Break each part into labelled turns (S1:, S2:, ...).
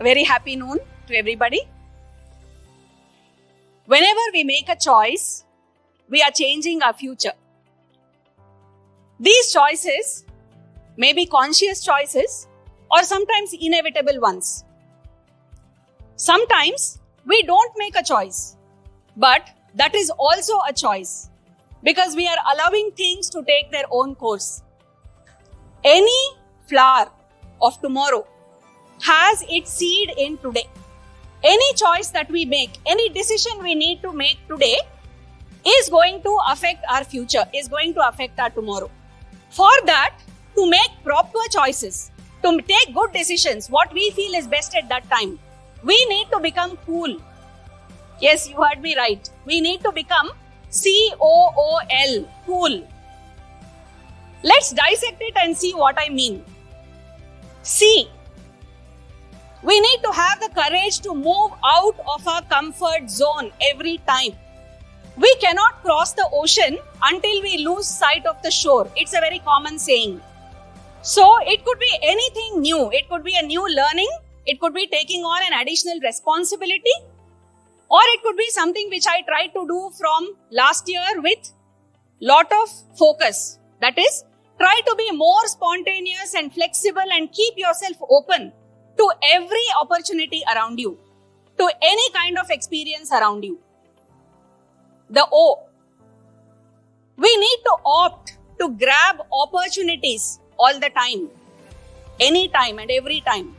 S1: Very happy noon to everybody. Whenever we make a choice, we are changing our future. These choices may be conscious choices or sometimes inevitable ones. Sometimes we don't make a choice, but that is also a choice because we are allowing things to take their own course. Any flower of tomorrow has its seed in today. Any choice that we make, any decision we need to make today is going to affect our future, is going to affect our tomorrow. For that, to make proper choices, to take good decisions, what we feel is best at that time, we need to become cool. Yes, you heard me right. We need to become C-O-O-L, cool. Let's dissect it and see what I mean. C. We need to have the courage to move out of our comfort zone every time. We cannot cross the ocean until we lose sight of the shore. It's a very common saying. So it could be anything new. It could be a new learning. It could be taking on an additional responsibility. Or it could be something which I tried to do from last year with lot of focus. That is, try to be more spontaneous and flexible and keep yourself open to every opportunity around you, to any kind of experience around you. The O. We need to opt to grab opportunities all the time, anytime and every time.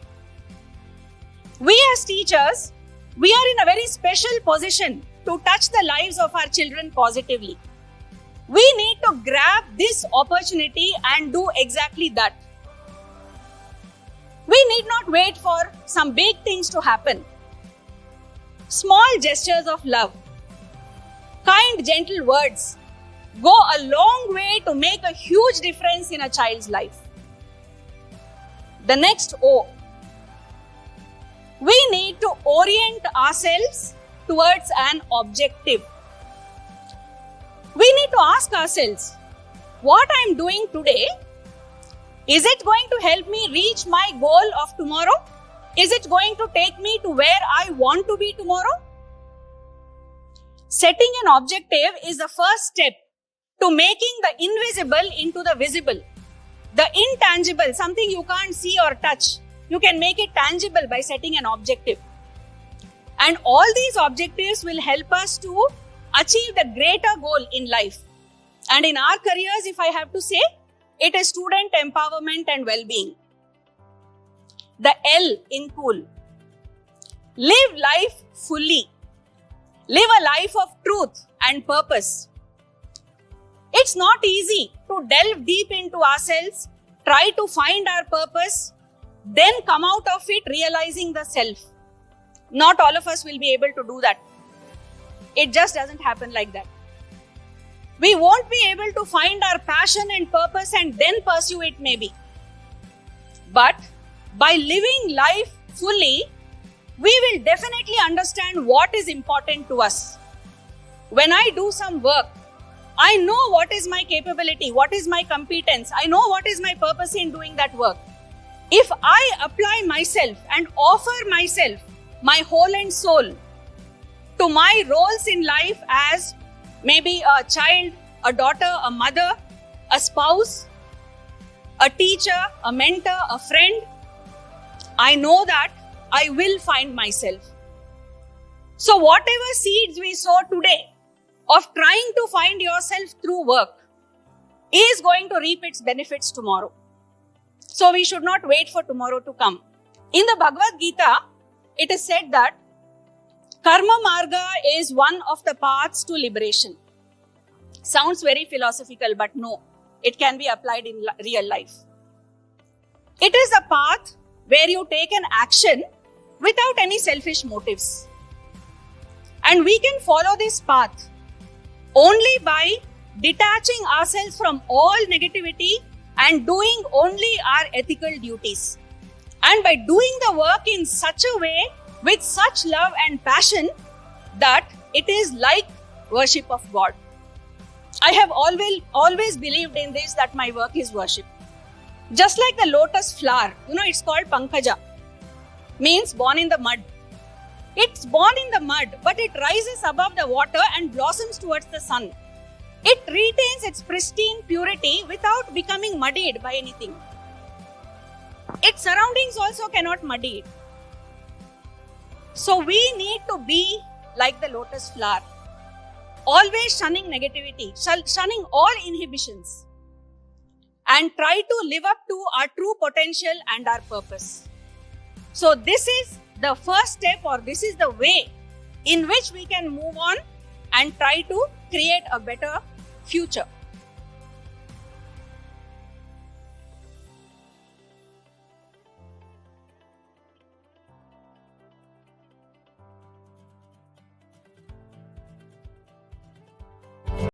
S1: We as teachers, we are in a very special position to touch the lives of our children positively. We need to grab this opportunity and do exactly that. We need not wait for some big things to happen. Small gestures of love, kind, gentle words go a long way to make a huge difference in a child's life. The next O. We need to orient ourselves towards an objective. We need to ask ourselves, what I am doing today, is it going to help me reach my goal of tomorrow? Is it going to take me to where I want to be tomorrow? Setting an objective is the first step to making the invisible into the visible. The intangible, something you can't see or touch, you can make it tangible by setting an objective. And all these objectives will help us to achieve the greater goal in life. And in our careers, if I have to say, it is student empowerment and well-being. The L in cool. Live life fully. Live a life of truth and purpose. It's not easy to delve deep into ourselves, try to find our purpose, then come out of it realizing the self. Not all of us will be able to do that. It just doesn't happen like that. We won't be able to find our passion and purpose and then pursue it maybe. But by living life fully, we will definitely understand what is important to us. When I do some work, I know what is my capability, what is my competence. I know what is my purpose in doing that work. If I apply myself and offer myself, my whole and soul, to my roles in life as maybe a child, a daughter, a mother, a spouse, a teacher, a mentor, a friend, I know that I will find myself. So whatever seeds we sow today of trying to find yourself through work is going to reap its benefits tomorrow. So we should not wait for tomorrow to come. In the Bhagavad Gita, it is said that Karma Marga is one of the paths to liberation. Sounds very philosophical, but no, it can be applied in real life. It is a path where you take an action without any selfish motives. And we can follow this path only by detaching ourselves from all negativity and doing only our ethical duties. And by doing the work in such a way, with such love and passion, that it is like worship of God. I have always believed in this, that my work is worship. Just like the lotus flower, it's called Pankaja. means born in the mud. It's born in the mud, but it rises above the water and blossoms towards the sun. It retains its pristine purity without becoming muddied by anything. Its surroundings also cannot muddy it. So we need to be like the lotus flower, always shunning negativity, shunning all inhibitions, and try to live up to our true potential and our purpose. So this is the first step, or this is the way in which we can move on and try to create a better future.